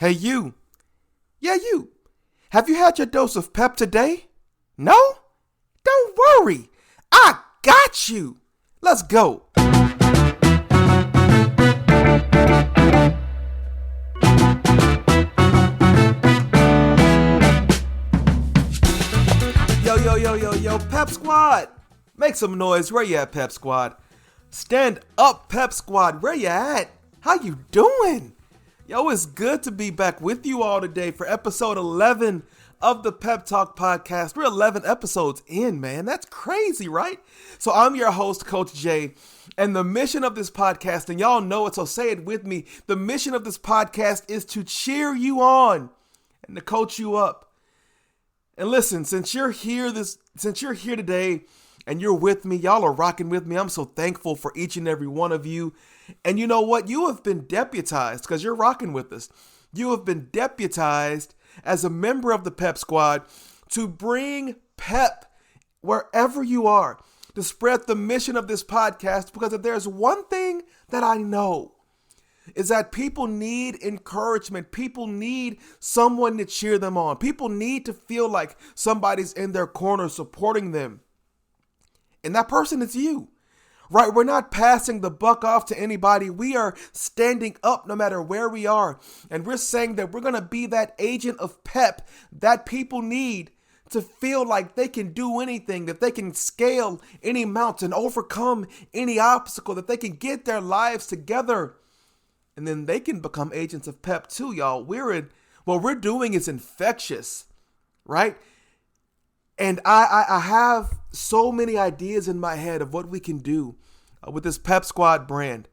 Hey, you. Yeah, you. Have you had your dose of pep today? No? Don't worry. I got you. Let's go. Yo, Pep Squad. Make some noise. Where you at, Pep Squad? Stand up, Pep Squad. Where you at? How you doing? Yo, it's good to be back with you all today for episode 11 of the Pep Talk podcast. We're 11 episodes in, man. That's crazy, right? So I'm your host, Coach Jay, and the mission of this podcast, and y'all know it, so say it with me. The mission of this podcast is to cheer you on and to coach you up. And listen, since you're here today and you're with me, y'all are rocking with me. I'm so thankful for each and every one of you. And you know what? You have been deputized because you're rocking with us. You have been deputized as a member of the Pep Squad to bring pep wherever you are, to spread the mission of this podcast. Because if there's one thing that I know, is that people need encouragement. People need someone to cheer them on. People need to feel like somebody's in their corner supporting them. And that person is you, right? We're not passing the buck off to anybody. We are standing up no matter where we are. And we're saying that we're going to be that agent of pep that people need to feel like they can do anything, that they can scale any mountain, overcome any obstacle, that they can get their lives together. And then they can become agents of pep too, y'all. What we're doing is infectious, right? And I have so many ideas in my head of what we can do with this Pep Squad brand.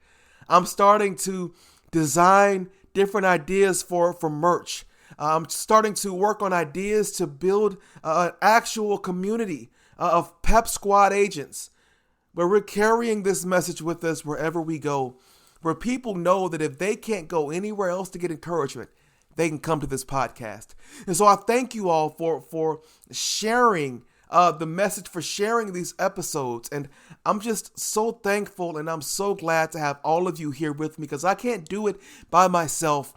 I'm starting to design different ideas for merch. I'm starting to work on ideas to build an actual community of Pep Squad agents, where we're carrying this message with us wherever we go, where people know that if they can't go anywhere else to get encouragement, they can come to this podcast. And so I thank you all for sharing the message, for sharing these episodes. And I'm just so thankful and I'm so glad to have all of you here with me because I can't do it by myself.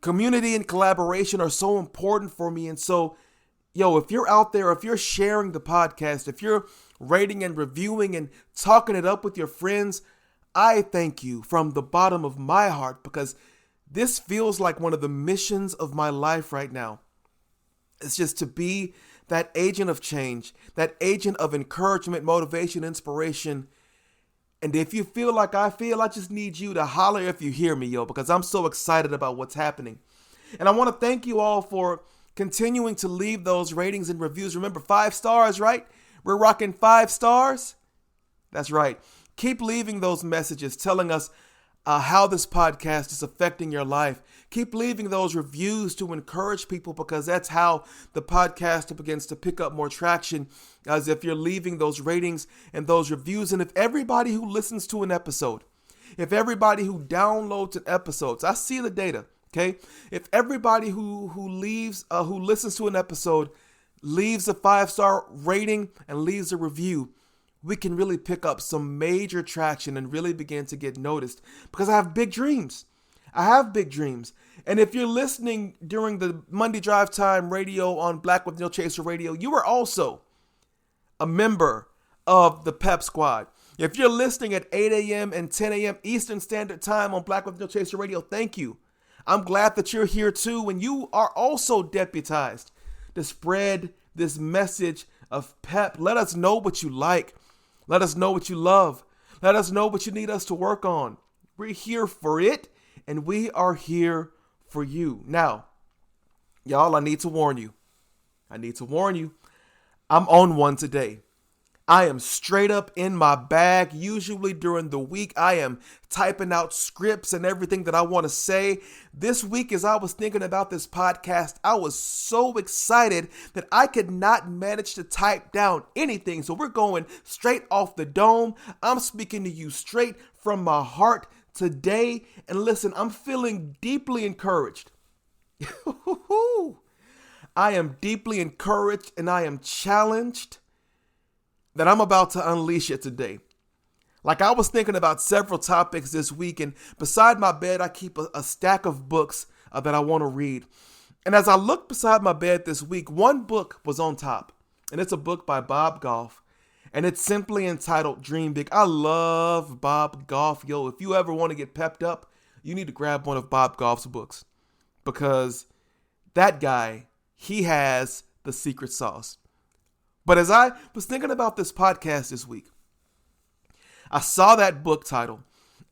Community and collaboration are so important for me. And so, if you're out there, if you're sharing the podcast, if you're rating and reviewing and talking it up with your friends, I thank you from the bottom of my heart because this feels like one of the missions of my life right now. It's just to be that agent of change, that agent of encouragement, motivation, inspiration. And if you feel like I feel, I just need you to holler if you hear me, because I'm so excited about what's happening. And I want to thank you all for continuing to leave those ratings and reviews. Remember, 5 stars, right? We're rocking 5 stars. That's right. Keep leaving those messages telling us how this podcast is affecting your life. Keep leaving those reviews to encourage people because that's how the podcast begins to pick up more traction, as if you're leaving those ratings and those reviews. And if everybody who listens to an episode, if everybody who downloads an episode, I see the data, okay? If everybody who listens to an episode leaves a 5-star rating and leaves a review, we can really pick up some major traction and really begin to get noticed because I have big dreams. And if you're listening during the Monday Drive Time radio on Black with No Chaser Radio, you are also a member of the Pep Squad. If you're listening at 8 a.m. and 10 a.m. Eastern Standard Time on Black with No Chaser Radio, thank you. I'm glad that you're here too, and you are also deputized to spread this message of pep. Let us know what you like. Let us know what you love. Let us know what you need us to work on. We're here for it, and we are here for you. Now, y'all, I need to warn you. I'm on one today. I am straight up in my bag. Usually during the week, I am typing out scripts and everything that I want to say. This week, as I was thinking about this podcast, I was so excited that I could not manage to type down anything. So we're going straight off the dome. I'm speaking to you straight from my heart today. And listen, I'm feeling deeply encouraged. I am deeply encouraged and I am challenged that I'm about to unleash it today. Like, I was thinking about several topics this week, and beside my bed, I keep a stack of books that I want to read. And as I looked beside my bed this week, one book was on top, and it's a book by Bob Goff, and it's simply entitled Dream Big. I love Bob Goff. Yo, if you ever want to get pepped up, you need to grab one of Bob Goff's books, because that guy, he has the secret sauce. But as I was thinking about this podcast this week, I saw that book title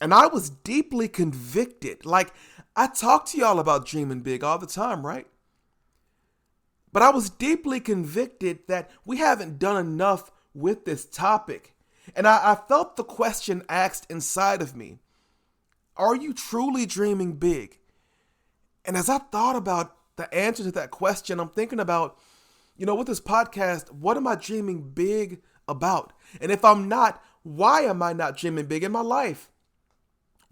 and I was deeply convicted. Like, I talk to y'all about dreaming big all the time, right? But I was deeply convicted that we haven't done enough with this topic. And I felt the question asked inside of me, are you truly dreaming big? And as I thought about the answer to that question, I'm thinking about, with this podcast, what am I dreaming big about? And if I'm not, why am I not dreaming big in my life?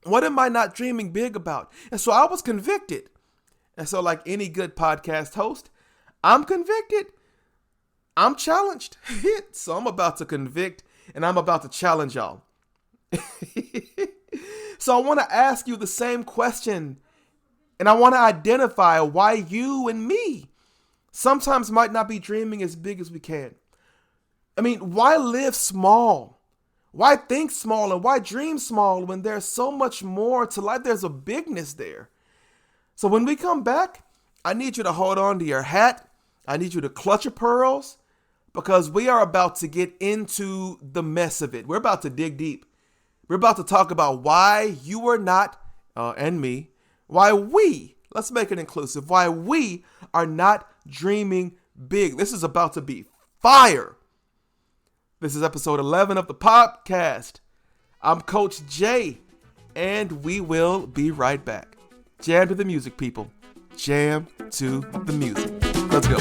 What am I not dreaming big about? And so I was convicted. And so, like any good podcast host, I'm convicted. I'm challenged. So I'm about to convict and I'm about to challenge y'all. So I want to ask you the same question, and I want to identify why you and me sometimes might not be dreaming as big as we can. I mean, why live small? Why think small and why dream small when there's so much more to life? There's a bigness there. So when we come back, I need you to hold on to your hat. I need you to clutch your pearls, because we are about to get into the mess of it. We're about to dig deep. We're about to talk about why you are not, and me, why we, let's make it inclusive, why we are not dreaming big. This is about to be fire. This is episode 11 of the podcast. I'm Coach Jay, and we will be right back. Jam to the music, people. Jam to the music. Let's go.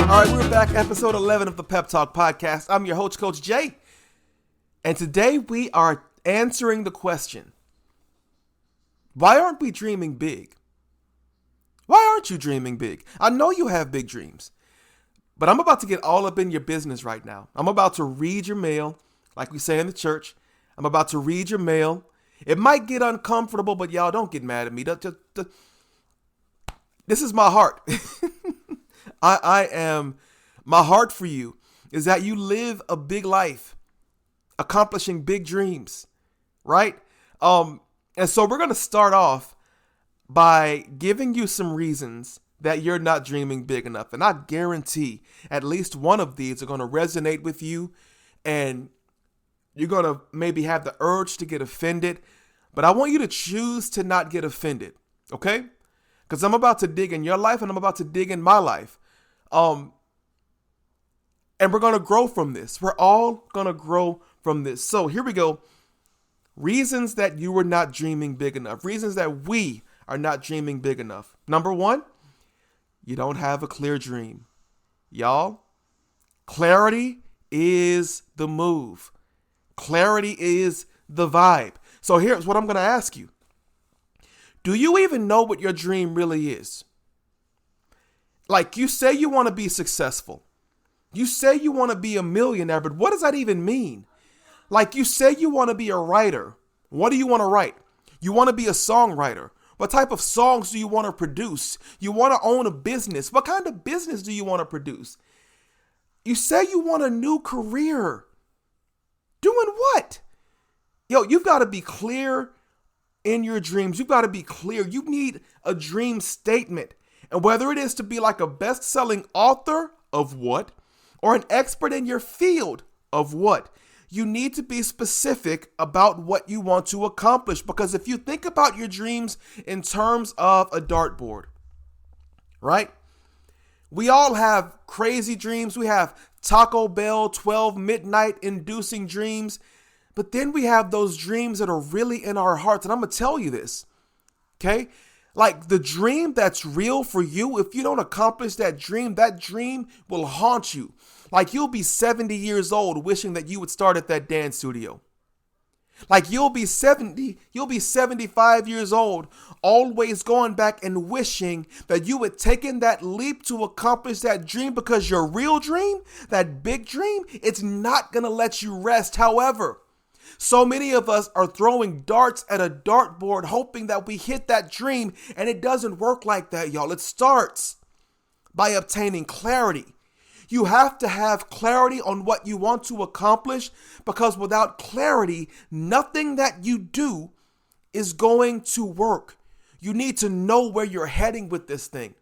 All right, we're back. Episode 11 of the Pep Talk podcast. I'm your host, Coach Jay. And today we are answering the question, why aren't we dreaming big? Why aren't you dreaming big? I know you have big dreams, but I'm about to get all up in your business right now. I'm about to read your mail, like we say in the church. I'm about to read your mail. It might get uncomfortable, but y'all don't get mad at me. This is my heart. My heart for you is that you live a big life, accomplishing big dreams, right? And so we're going to start off by giving you some reasons that you're not dreaming big enough. And I guarantee at least one of these are going to resonate with you, and you're going to maybe have the urge to get offended, but I want you to choose to not get offended, okay? Because I'm about to dig in your life and I'm about to dig in my life. And we're going to grow from this. We're all going to grow from this. So here we go. Reasons that you were not dreaming big enough. Reasons that we are not dreaming big enough. Number one, you don't have a clear dream. Y'all, clarity is the move. Clarity is the vibe. So here's what I'm going to ask you. Do you even know what your dream really is? Like, you say you want to be successful. You say you want to be a millionaire, but what does that even mean? Like, you say you want to be a writer. What do you want to write? You want to be a songwriter. What type of songs do you want to produce? You want to own a business. What kind of business do you want to produce? You say you want a new career. Doing what? Yo, you've got to be clear in your dreams. You've got to be clear. You need a dream statement. And whether it is to be like a best-selling author of what, or an expert in your field of what, you need to be specific about what you want to accomplish. Because if you think about your dreams in terms of a dartboard, right? We all have crazy dreams. We have Taco Bell 12 midnight inducing dreams. But then we have those dreams that are really in our hearts. And I'm going to tell you this, okay? Like, the dream that's real for you, if you don't accomplish that dream will haunt you. Like, you'll be 70 years old wishing that you would start at that dance studio. Like you'll be 70, you'll be 75 years old, always going back and wishing that you had taken that leap to accomplish that dream, because your real dream, that big dream, it's not going to let you rest. However, so many of us are throwing darts at a dartboard hoping that we hit that dream, and it doesn't work like that, y'all. It starts by obtaining clarity. You have to have clarity on what you want to accomplish, because without clarity, nothing that you do is going to work. You need to know where you're heading with this thing.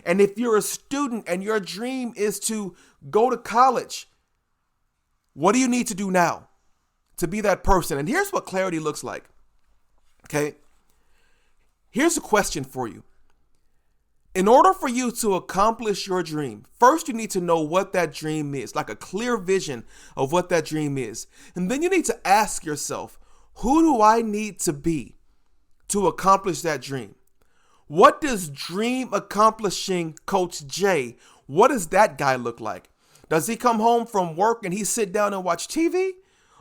And if you're a student and your dream is to go to college, what do you need to do now to be that person? And here's what clarity looks like. Okay. Here's a question for you. In order for you to accomplish your dream, first you need to know what that dream is, like a clear vision of what that dream is. And then you need to ask yourself, who do I need to be to accomplish that dream? What does dream accomplishing Coach J, what does that guy look like? Does he come home from work and he sit down and watch TV?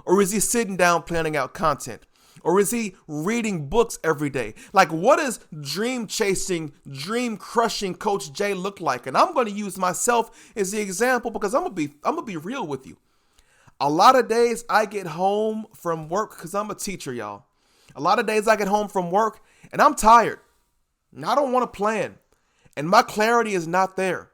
Or is he sitting down planning out content? Or is he reading books every day? Like, what does dream chasing, dream crushing Coach J look like? And I'm going to use myself as the example, because I'm going to be real with you. A lot of days I get home from work, because I'm a teacher, y'all. A lot of days I get home from work and I'm tired. And I don't want to plan. And my clarity is not there.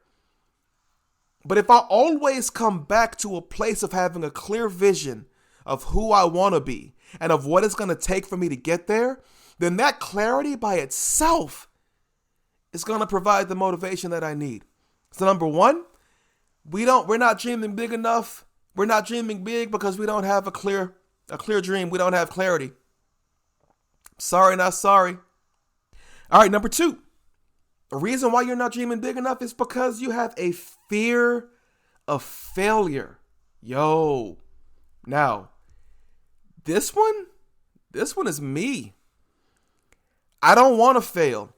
But if I always come back to a place of having a clear vision of who I want to be and of what it's going to take for me to get there, then that clarity by itself is going to provide the motivation that I need. So number one, we're not dreaming big enough. We're not dreaming big because we don't have a clear dream. We don't have clarity. Sorry, not sorry. All right, number two, the reason why you're not dreaming big enough is because you have a fear of failure. Yo, now, this one is me. I don't want to fail.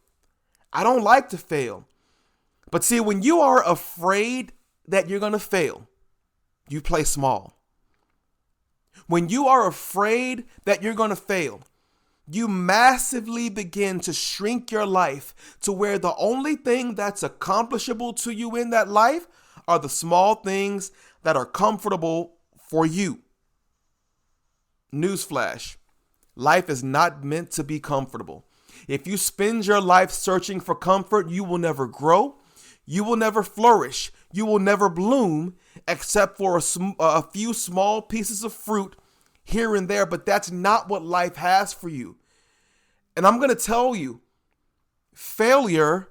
I don't like to fail. But see, when you are afraid that you're going to fail, you play small. When you are afraid that you're going to fail, you massively begin to shrink your life to where the only thing that's accomplishable to you in that life are the small things that are comfortable for you. Newsflash, life is not meant to be comfortable. If you spend your life searching for comfort, you will never grow. You will never flourish. You will never bloom except for a few small pieces of fruit here and there. But that's not what life has for you. And I'm going to tell you, failure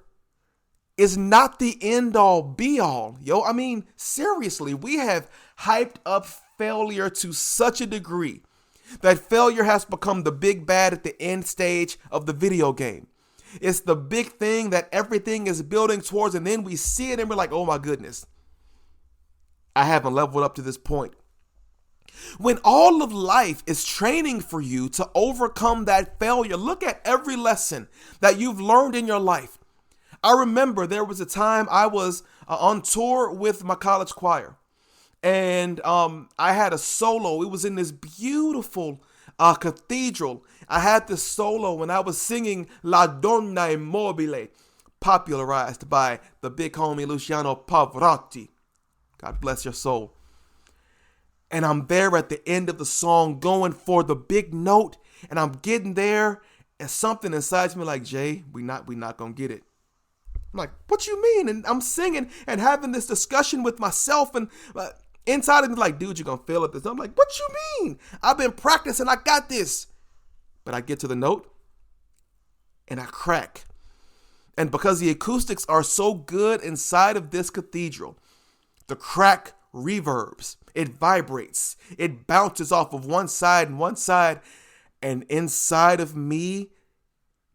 is not the end all be all. Yo, I mean, seriously, we have hyped up failure to such a degree that failure has become the big bad at the end stage of the video game. It's the big thing that everything is building towards, and then we see it and we're like, oh my goodness, I haven't leveled up to this point. When all of life is training for you to overcome that failure, look at every lesson that you've learned in your life. I remember there was a time I was on tour with my college choir. And I had a solo. It was in this beautiful cathedral. I had this solo and I was singing La Donna Immobile, popularized by the big homie Luciano Pavarotti. God bless your soul. And I'm there at the end of the song going for the big note. And I'm getting there and something inside me like, Jay, we not going to get it. I'm like, what you mean? And I'm singing and having this discussion with myself, and inside of me like, dude, you're going to fail at this. I'm like, what you mean? I've been practicing. I got this. But I get to the note and I crack. And because the acoustics are so good inside of this cathedral, the crack reverbs. It vibrates. It bounces off of one side and one side. And inside of me,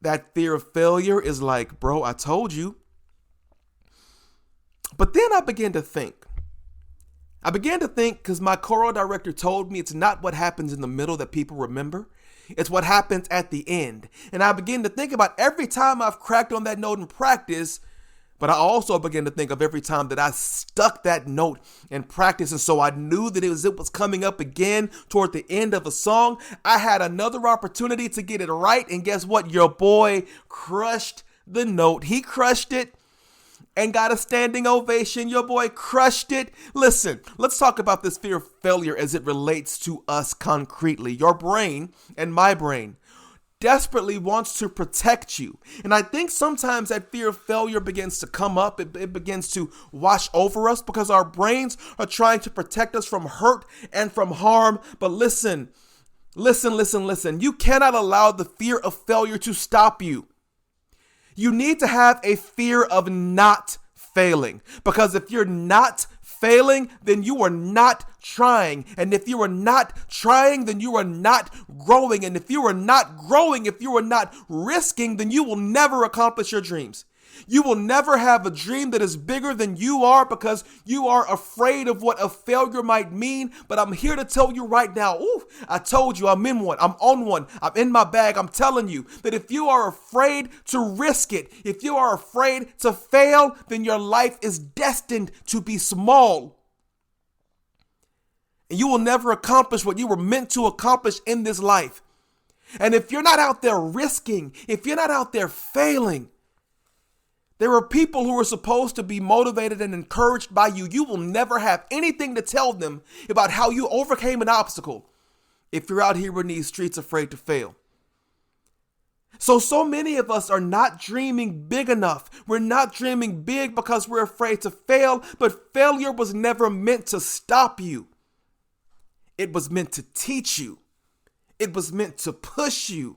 that fear of failure is like, bro, I told you. But then I began to think because my choral director told me it's not what happens in the middle that people remember. It's what happens at the end. And I began to think about every time I've cracked on that note in practice, But I also began to think of every time that I stuck that note in practice. And so I knew that it was coming up again toward the end of a song. I had another opportunity to get it right. And guess what? Your boy crushed the note. He crushed it and got a standing ovation. Your boy crushed it. Listen, let's talk about this fear of failure as it relates to us concretely. Your brain and my brain desperately wants to protect you. And I think sometimes that fear of failure begins to come up. It begins to wash over us because our brains are trying to protect us from hurt and from harm. But listen. You cannot allow the fear of failure to stop you. You need to have a fear of not failing, because if you're not failing, then you are not trying. And if you are not trying, then you are not growing. And if you are not growing, if you are not risking, then you will never accomplish your dreams. You will never have a dream that is bigger than you are because you are afraid of what a failure might mean. But I'm here to tell you right now, I told you I'm in one. I'm on one. I'm in my bag. I'm telling you that if you are afraid to risk it, if you are afraid to fail, then your life is destined to be small. And you will never accomplish what you were meant to accomplish in this life. And if you're not out there risking, if you're not out there failing, there are people who are supposed to be motivated and encouraged by you. You will never have anything to tell them about how you overcame an obstacle if you're out here in these streets afraid to fail. So many of us are not dreaming big enough. We're not dreaming big because we're afraid to fail, but failure was never meant to stop you. It was meant to teach you. It was meant to push you.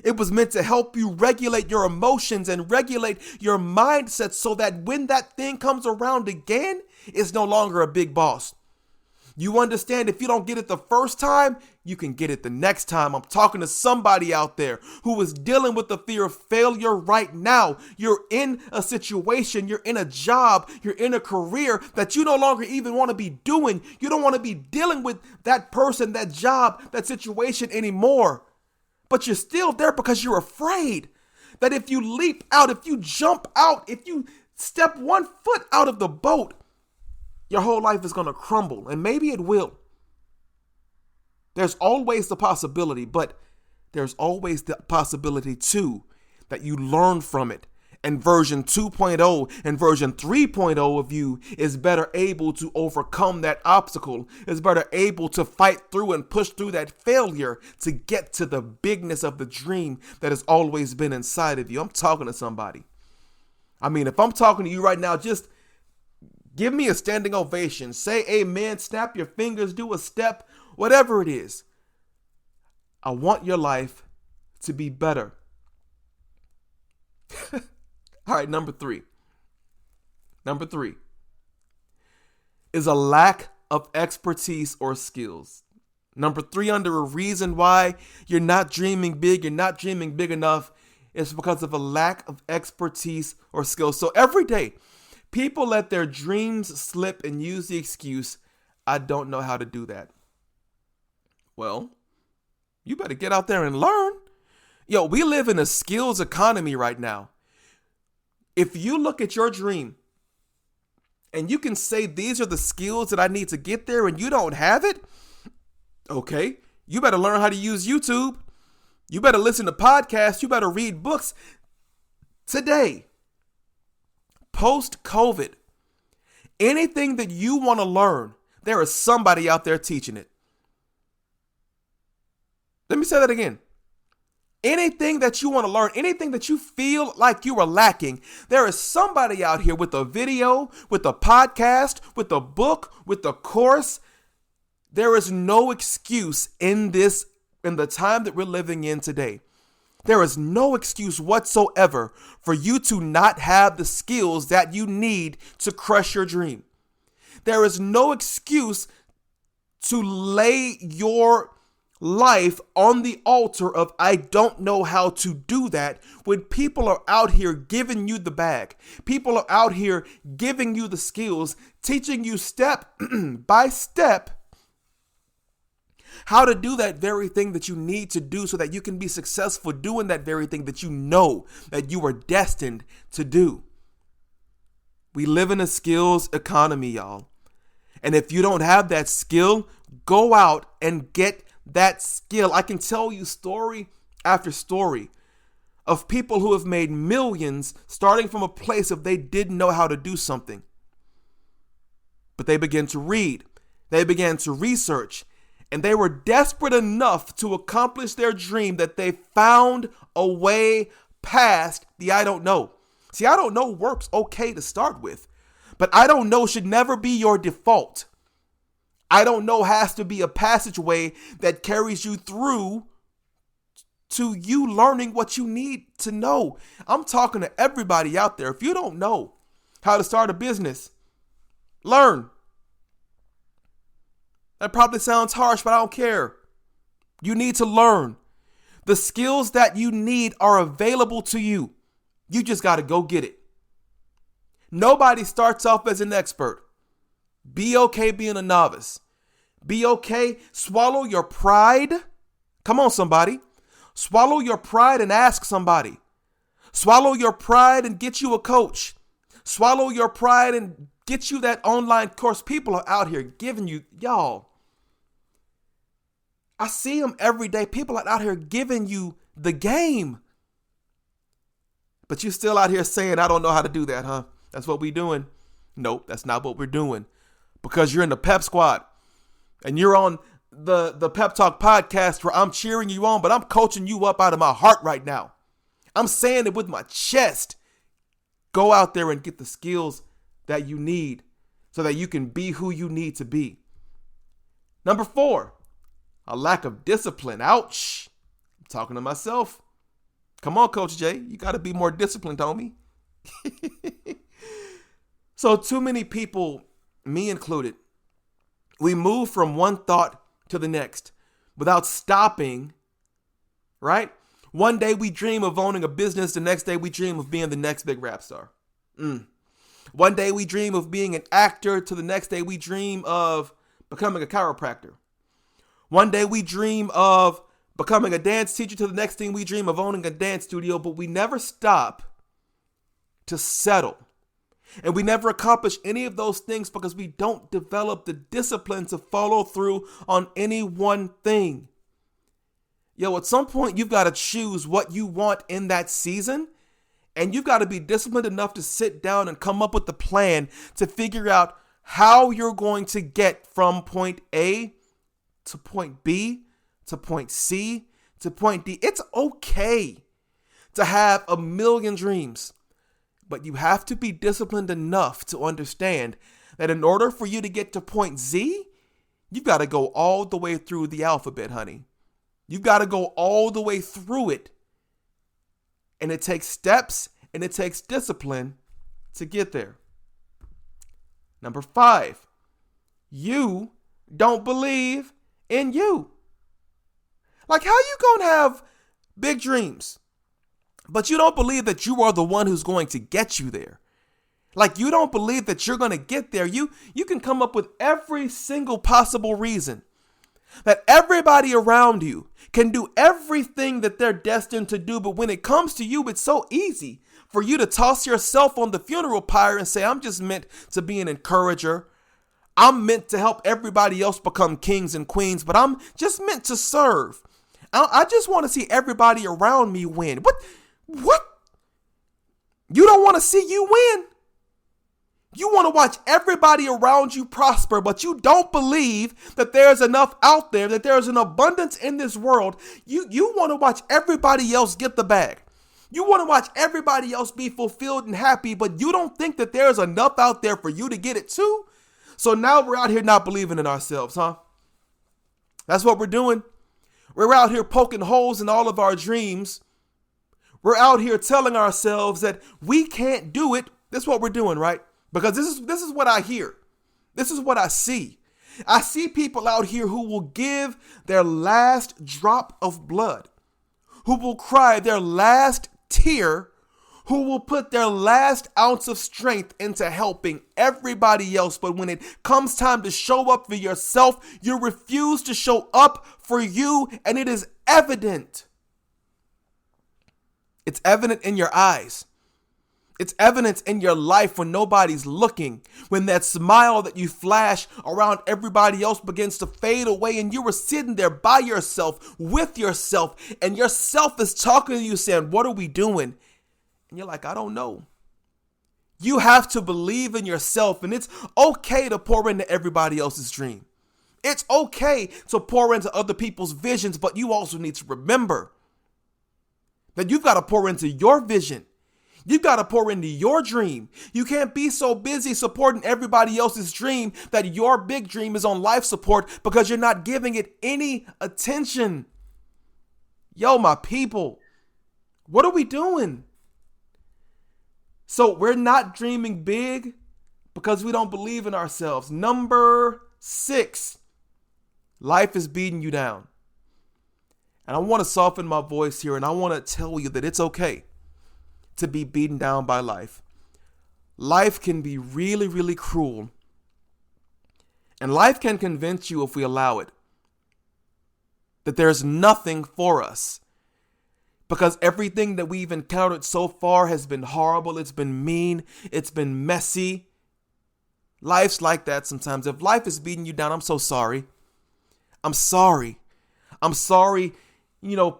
It was meant to help you regulate your emotions and regulate your mindset so that when that thing comes around again, it's no longer a big boss. You understand, if you don't get it the first time, you can get it the next time. I'm talking to somebody out there who is dealing with the fear of failure right now. You're in a situation, you're in a job, you're in a career that you no longer even want to be doing. You don't want to be dealing with that person, that job, that situation anymore. But you're still there because you're afraid that if you leap out, if you jump out, if you step 1 foot out of the boat, your whole life is going to crumble. And maybe it will. There's always the possibility, but there's always the possibility too that you learn from it. And version 2.0 and version 3.0 of you is better able to overcome that obstacle, is better able to fight through and push through that failure to get to the bigness of the dream that has always been inside of you. I'm talking to somebody. I mean, if I'm talking to you right now, just give me a standing ovation. Say amen, snap your fingers, do a step, whatever it is. I want your life to be better. All right, number three is a lack of expertise or skills. Number 3, under a reason why you're not dreaming big, you're not dreaming big enough, is because of a lack of expertise or skills. So every day, people let their dreams slip and use the excuse, I don't know how to do that. Well, you better get out there and learn. Yo, we live in a skills economy right now. If you look at your dream and you can say these are the skills that I need to get there and you don't have it, okay, you better learn how to use YouTube. You better listen to podcasts. You better read books. Today, post-COVID, anything that you want to learn, there is somebody out there teaching it. Let me say that again. Anything that you want to learn, anything that you feel like you are lacking, there is somebody out here with a video, with a podcast, with a book, with a course. There is no excuse in the time that we're living in today. There is no excuse whatsoever for you to not have the skills that you need to crush your dream. There is no excuse to lay your life on the altar of I don't know how to do that when people are out here giving you the bag. People are out here giving you the skills, teaching you step by step how to do that very thing that you need to do so that you can be successful doing that very thing that you know that you are destined to do. We live in a skills economy, y'all. And if you don't have that skill, go out and get that skill. I can tell you story after story of people who have made millions starting from a place of they didn't know how to do something. But they began to read, they began to research, and they were desperate enough to accomplish their dream that they found a way past the I don't know. See, I don't know works okay to start with, but I don't know should never be your default. I don't know has to be a passageway that carries you through to you learning what you need to know. I'm talking to everybody out there. If you don't know how to start a business, learn. That probably sounds harsh, but I don't care. You need to learn. The skills that you need are available to you. You just got to go get it. Nobody starts off as an expert. Be okay being a novice. Be okay. Swallow your pride. Come on, somebody. Swallow your pride and ask somebody. Swallow your pride and get you a coach. Swallow your pride and get you that online course. People are out here giving you, y'all. I see them every day. People are out here giving you the game. But you still out here saying, I don't know how to do that, huh? That's what we doing. Nope, that's not what we're doing. Because you're in the Pep Squad. And you're on the Pep Talk podcast where I'm cheering you on, but I'm coaching you up out of my heart right now. I'm saying it with my chest. Go out there and get the skills that you need so that you can be who you need to be. Number 4, a lack of discipline. Ouch. I'm talking to myself. Come on, Coach Jay. You got to be more disciplined, homie. So too many people, me included, we move from one thought to the next without stopping, right? One day we dream of owning a business. The next day we dream of being the next big rap star. One day we dream of being an actor. To the next day we dream of becoming a chiropractor. One day we dream of becoming a dance teacher. To the next thing we dream of owning a dance studio. But we never stop to settle. And we never accomplish any of those things because we don't develop the discipline to follow through on any one thing. Yo, at some point, you've got to choose what you want in that season. And you've got to be disciplined enough to sit down and come up with a plan to figure out how you're going to get from point A to point B to point C to point D. It's okay to have a million dreams. But you have to be disciplined enough to understand that in order for you to get to point Z, you've got to go all the way through the alphabet, honey. You've got to go all the way through it. And it takes steps and it takes discipline to get there. Number 5, you don't believe in you. Like, how you gonna have big dreams, but you don't believe that you are the one who's going to get you there? Like, you don't believe that you're going to get there. You can come up with every single possible reason that everybody around you can do everything that they're destined to do. But when it comes to you, it's so easy for you to toss yourself on the funeral pyre and say, I'm just meant to be an encourager. I'm meant to help everybody else become kings and queens, but I'm just meant to serve. I just want to see everybody around me win. What? You don't want to see you win? You want to watch everybody around you prosper, but you don't believe that there's enough out there, that there's an abundance in this world. You want to watch everybody else get the bag. You want to watch everybody else be fulfilled and happy, but you don't think that there's enough out there for you to get it too? So now we're out here not believing in ourselves, huh? That's what we're doing. We're out here poking holes in all of our dreams. We're out here telling ourselves that we can't do it. That's what we're doing, right? Because this is what I hear. This is what I see. I see people out here who will give their last drop of blood, who will cry their last tear, who will put their last ounce of strength into helping everybody else. But when it comes time to show up for yourself, you refuse to show up for you, and it is evident. It's evident in your eyes. It's evidence in your life when nobody's looking, when that smile that you flash around everybody else begins to fade away and you were sitting there by yourself, with yourself, and yourself is talking to you saying, what are we doing? And you're like, I don't know. You have to believe in yourself, and it's okay to pour into everybody else's dream. It's okay to pour into other people's visions, but you also need to remember that you've got to pour into your vision. You've got to pour into your dream. You can't be so busy supporting everybody else's dream that your big dream is on life support because you're not giving it any attention. Yo, my people, what are we doing? So we're not dreaming big because we don't believe in ourselves. Number 6, life is beating you down. And I want to soften my voice here and I want to tell you that it's okay to be beaten down by life. Life can be really, really cruel. And life can convince you, if we allow it, that there's nothing for us. Because everything that we've encountered so far has been horrible. It's been mean. It's been messy. Life's like that sometimes. If life is beating you down, I'm so sorry. I'm sorry. I'm sorry.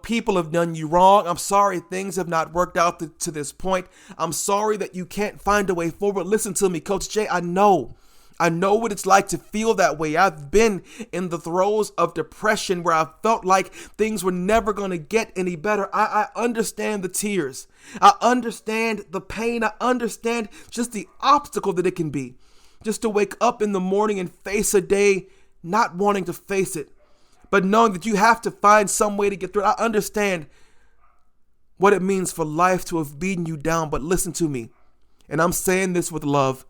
People have done you wrong. I'm sorry things have not worked out to this point. I'm sorry that you can't find a way forward. Listen to me, Coach Jay. I know what it's like to feel that way. I've been in the throes of depression where I felt like things were never going to get any better. I understand the tears. I understand the pain. I understand just the obstacle that it can be. Just to wake up in the morning and face a day not wanting to face it, but knowing that you have to find some way to get through it. I understand what it means for life to have beaten you down, but listen to me. And I'm saying this with love.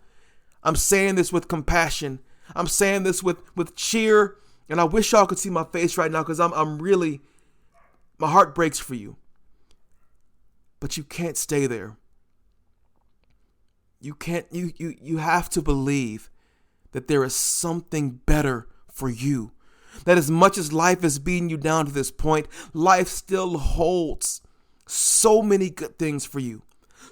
I'm saying this with compassion. I'm saying this with cheer. And I wish y'all could see my face right now because I'm really, my heart breaks for you. But you can't stay there. You can't, you have to believe that there is something better for you. That as much as life is beating you down to this point, life still holds so many good things for you.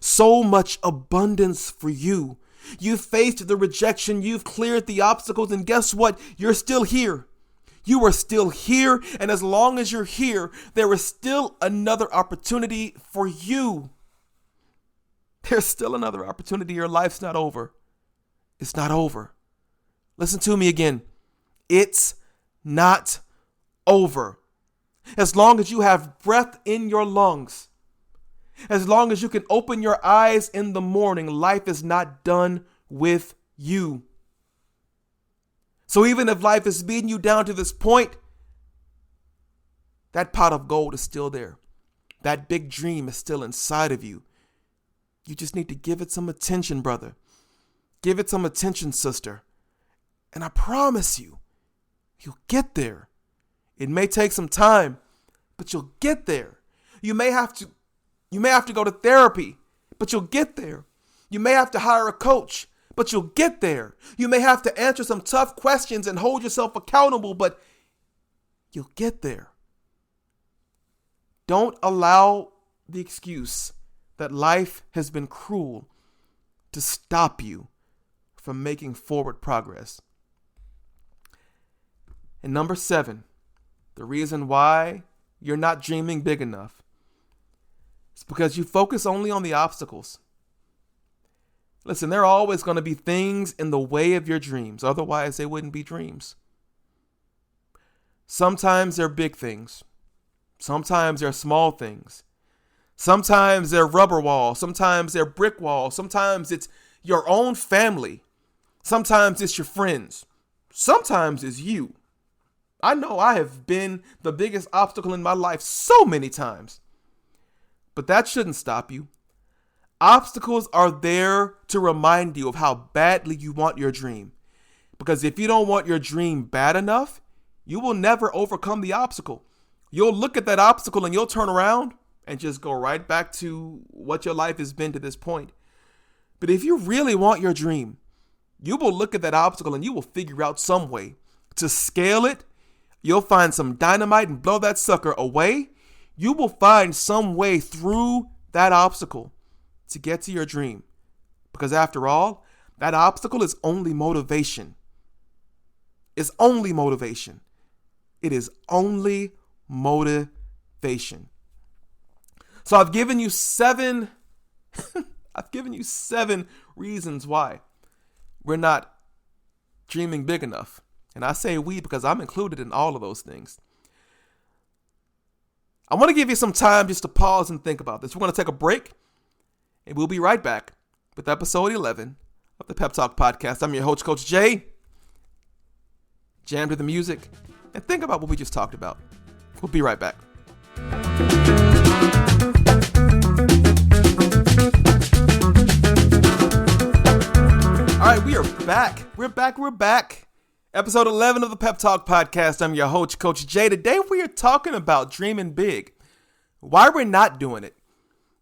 So much abundance for you. You've faced the rejection, you've cleared the obstacles, and guess what? You're still here. You are still here, and as long as you're here, there is still another opportunity for you. There's still another opportunity. Your life's not over. It's not over. Listen to me again. It's not over. As long as you have breath in your lungs, as long as you can open your eyes in the morning, life is not done with you. So even if life is beating you down to this point, that pot of gold is still there. That big dream is still inside of you. You just need to give it some attention, brother. Give it some attention, sister. And I promise you, you'll get there. It may take some time, but you'll get there. You may have to go to therapy, but you'll get there. You may have to hire a coach, but you'll get there. You may have to answer some tough questions and hold yourself accountable, but you'll get there. Don't allow the excuse that life has been cruel to stop you from making forward progress. And number 7, the reason why you're not dreaming big enough is because you focus only on the obstacles. Listen, there are always going to be things in the way of your dreams. Otherwise, they wouldn't be dreams. Sometimes they're big things. Sometimes they're small things. Sometimes they're rubber walls. Sometimes they're brick walls. Sometimes it's your own family. Sometimes it's your friends. Sometimes it's you. I know I have been the biggest obstacle in my life so many times. But that shouldn't stop you. Obstacles are there to remind you of how badly you want your dream. Because if you don't want your dream bad enough, you will never overcome the obstacle. You'll look at that obstacle and you'll turn around and just go right back to what your life has been to this point. But if you really want your dream, you will look at that obstacle and you will figure out some way to scale it. You'll find some dynamite and blow that sucker away. You will find some way through that obstacle. to get to your dream. Because after all, that obstacle is only motivation. It's only motivation. It is only motivation. So I've given you seven reasons why we're not dreaming big enough. And I say we because I'm included in all of those things. I want to give you some time just to pause and think about this. We're going to take a break, and we'll be right back with episode 11 of the Pep Talk Podcast. I'm your host, Coach Jay. Jam to the music and think about what we just talked about. We'll be right back. All right, we are back. We're back. Episode 11 of the Pep Talk Podcast. I'm your host, Coach Jay. Today we are talking about dreaming big, why we're not doing it,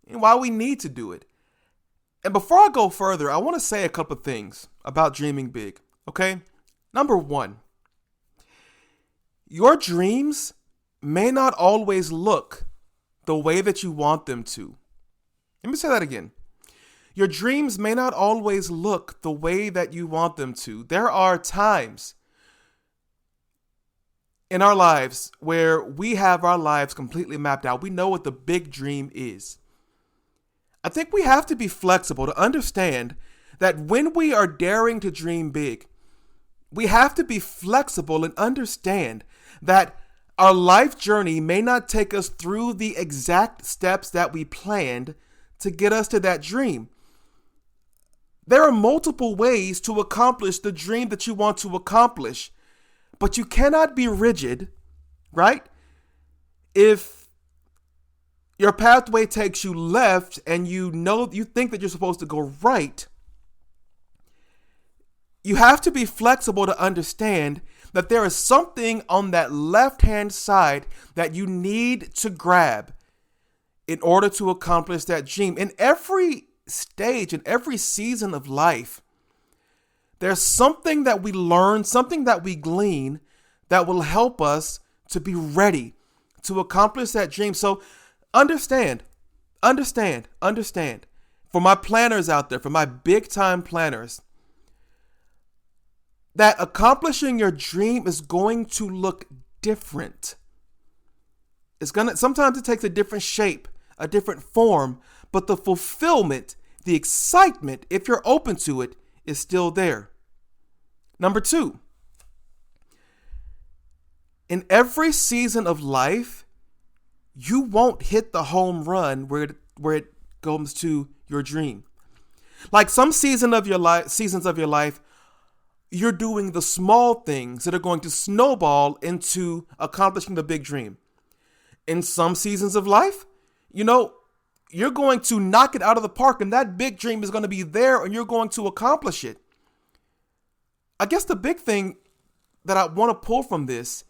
and why we need to do it. And before I go further, I want to say a couple of things about dreaming big, okay? Number one, your dreams may not always look the way that you want them to. Let me say that again. Your dreams may not always look the way that you want them to. There are times in our lives where we have our lives completely mapped out. We know what the big dream is. I think we have to be flexible to understand that when we are daring to dream big, we have to be flexible and understand that our life journey may not take us through the exact steps that we planned to get us to that dream. There are multiple ways to accomplish the dream that you want to accomplish, but you cannot be rigid, right? If your pathway takes you left and you think that you're supposed to go right, you have to be flexible to understand that there is something on that left-hand side that you need to grab in order to accomplish that dream. In every stage, in every season of life, there's something that we learn, something that we glean that will help us to be ready to accomplish that dream. So understand. For my planners out there, for my big time planners, that accomplishing your dream is going to look different. Sometimes it takes a different shape, a different form, but the fulfillment, the excitement, if you're open to it, is still there. Number two, in every season of life, you won't hit the home run where it comes to your dream. Like some seasons of your life, you're doing the small things that are going to snowball into accomplishing the big dream. In some seasons of life, you're going to knock it out of the park, and that big dream is going to be there, and you're going to accomplish it. I guess the big thing that I want to pull from this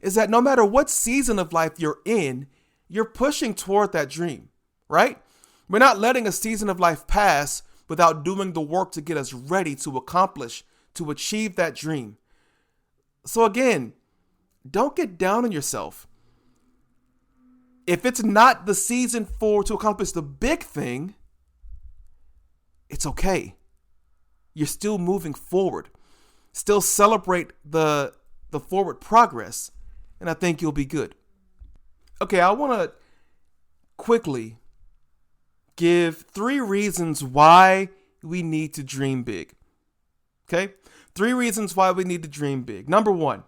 is that no matter what season of life you're in, you're pushing toward that dream, right? We're not letting a season of life pass without doing the work to get us ready to accomplish, to achieve that dream. So again, don't get down on yourself. If it's not the season to accomplish the big thing, it's okay. You're still moving forward. Still celebrate the forward progress, and I think you'll be good. Okay, I want to quickly give 3 reasons why we need to dream big. Okay? 3 reasons why we need to dream big. Number 1,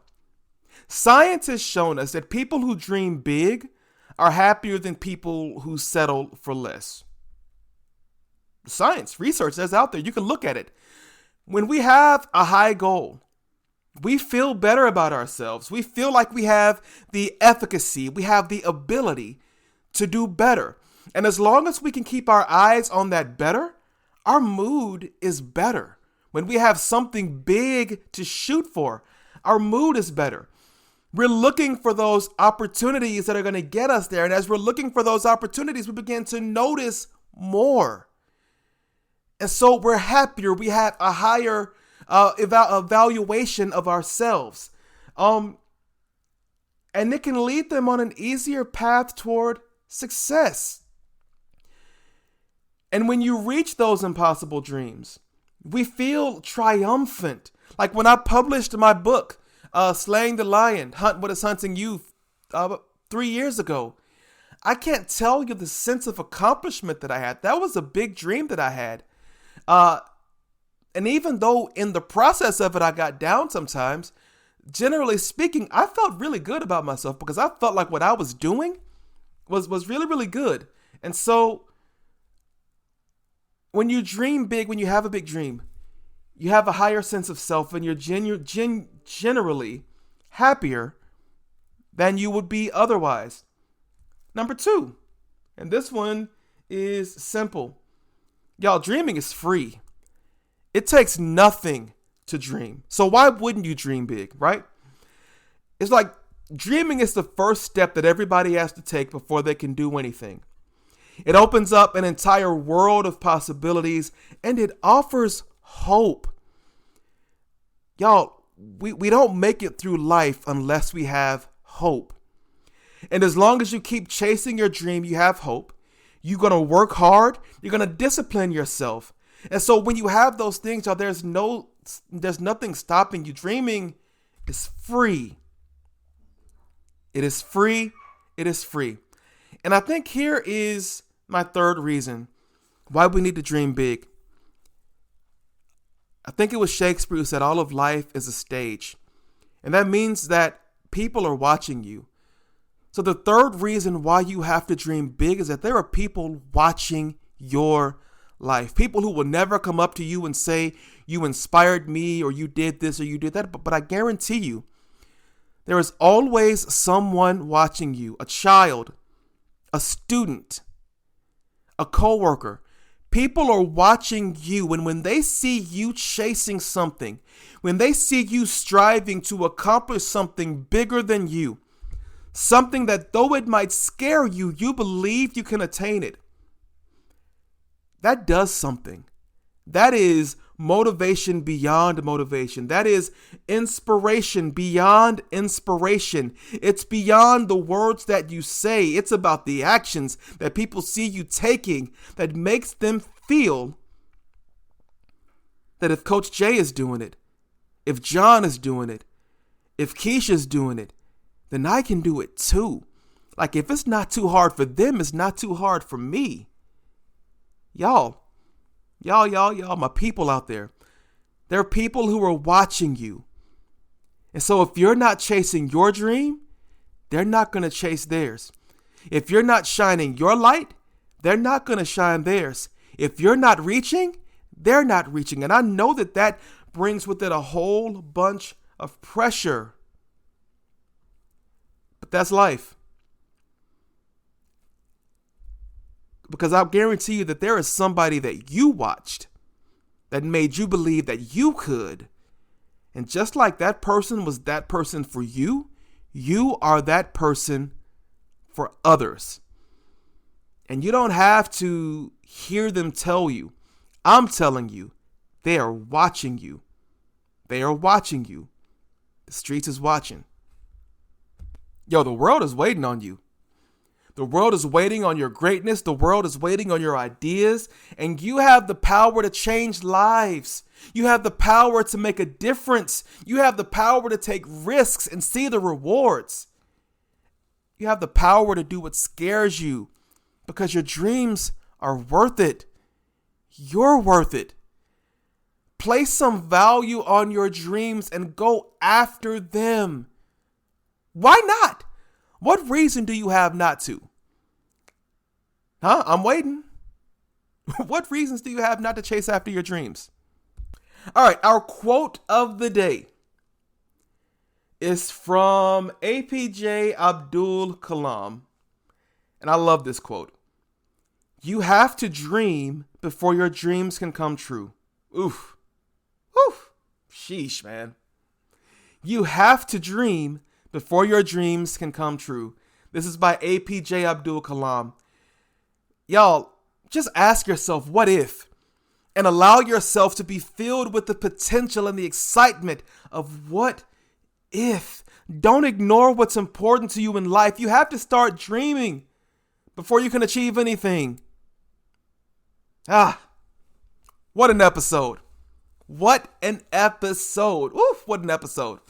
science has shown us that people who dream big are happier than people who settle for less. Science, research that's out there. You can look at it. When we have a high goal, we feel better about ourselves. We feel like we have the efficacy, we have the ability to do better. And as long as we can keep our eyes on that better, our mood is better. When we have something big to shoot for, our mood is better. We're looking for those opportunities that are going to get us there. And as we're looking for those opportunities, we begin to notice more. And so we're happier. We have a higher evaluation of ourselves. And it can lead them on an easier path toward success. And when you reach those impossible dreams, we feel triumphant. Like when I published my book, Slaying the Lion, Hunt What Is Hunting You, 3 years ago. I can't tell you the sense of accomplishment that I had. That was a big dream that I had. And even though in the process of it, I got down sometimes, generally speaking, I felt really good about myself because I felt like what I was doing was really, really good. And so when you dream big, when you have a big dream, you have a higher sense of self and you're generally happier than you would be otherwise. Number 2, and this one is simple. Y'all, dreaming is free. It takes nothing to dream. So why wouldn't you dream big, right? It's like dreaming is the first step that everybody has to take before they can do anything. It opens up an entire world of possibilities and it offers hope. Y'all, we don't make it through life unless we have hope. And as long as you keep chasing your dream, you have hope. You're going to work hard. You're going to discipline yourself. And so when you have those things, y'all, there's nothing stopping you. Dreaming is free. It is free. It is free. And I think here is my third reason why we need to dream big. I think it was Shakespeare who said all of life is a stage. And that means that people are watching you. So the third reason why you have to dream big is that there are people watching your life. People who will never come up to you and say, you inspired me or you did this or you did that. But I guarantee you, there is always someone watching you, a child, a student, a coworker. People are watching you, and when they see you chasing something, when they see you striving to accomplish something bigger than you, something that though it might scare you, you believe you can attain it. That does something. That is motivation beyond motivation. That is inspiration beyond inspiration. It's beyond the words that you say. It's about the actions that people see you taking that makes them feel that if Coach Jay is doing it, if John is doing it, if Keisha's doing it, then I can do it too. Like if it's not too hard for them, it's not too hard for me. Y'all, my people out there. There are people who are watching you. And so if you're not chasing your dream, they're not going to chase theirs. If you're not shining your light, they're not going to shine theirs. If you're not reaching, they're not reaching. And I know that brings with it a whole bunch of pressure. But that's life. Because I guarantee you that there is somebody that you watched that made you believe that you could. And just like that person was that person for you, you are that person for others. And you don't have to hear them tell you. I'm telling you, they are watching you. They are watching you. The streets is watching. Yo, the world is waiting on you. The world is waiting on your greatness. The world is waiting on your ideas. And you have the power to change lives. You have the power to make a difference. You have the power to take risks and see the rewards. You have the power to do what scares you because your dreams are worth it. You're worth it. Place some value on your dreams and go after them. Why not? What reason do you have not to? I'm waiting. What reasons do you have not to chase after your dreams? All right, our quote of the day is from APJ Abdul Kalam. And I love this quote. You have to dream before your dreams can come true. Oof. Oof. Sheesh, man. You have to dream before your dreams can come true. This is by APJ Abdul Kalam. Y'all, just ask yourself, what if? And allow yourself to be filled with the potential and the excitement of what if. Don't ignore what's important to you in life. You have to start dreaming before you can achieve anything. What an episode. What an episode. Oof, what an episode.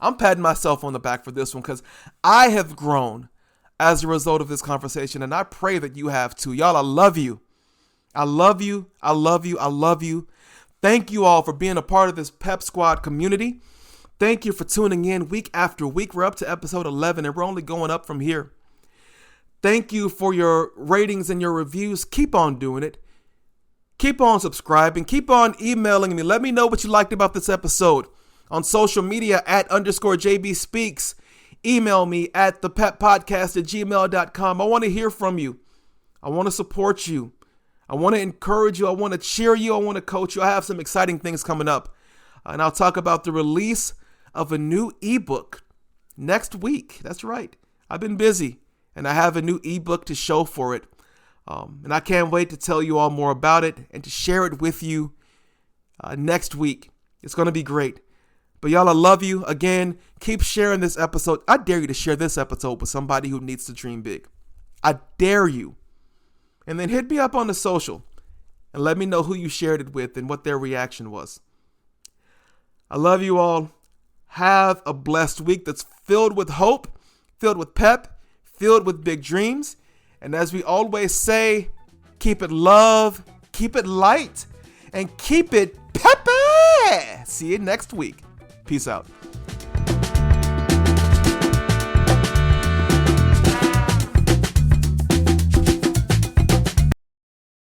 I'm patting myself on the back for this one because I have grown as a result of this conversation, and I pray that you have too. Y'all, I love you. I love you. I love you. I love you. Thank you all for being a part of this Pep Squad community. Thank you for tuning in week after week. We're up to episode 11, and we're only going up from here. Thank you for your ratings and your reviews. Keep on doing it. Keep on subscribing. Keep on emailing me. Let me know what you liked about this episode on social media at _JB Speaks. Email me at thepeppodcast@gmail.com. I want to hear from you. I want to support you. I want to encourage you. I want to cheer you. I want to coach you. I have some exciting things coming up. And I'll talk about the release of a new ebook next week. That's right. I've been busy and I have a new ebook to show for it. And I can't wait to tell you all more about it and to share it with you next week. It's going to be great. But y'all, I love you. Again, keep sharing this episode. I dare you to share this episode with somebody who needs to dream big. I dare you. And then hit me up on the social and let me know who you shared it with and what their reaction was. I love you all. Have a blessed week that's filled with hope, filled with pep, filled with big dreams. And as we always say, keep it love, keep it light, and keep it peppy. See you next week. Peace out.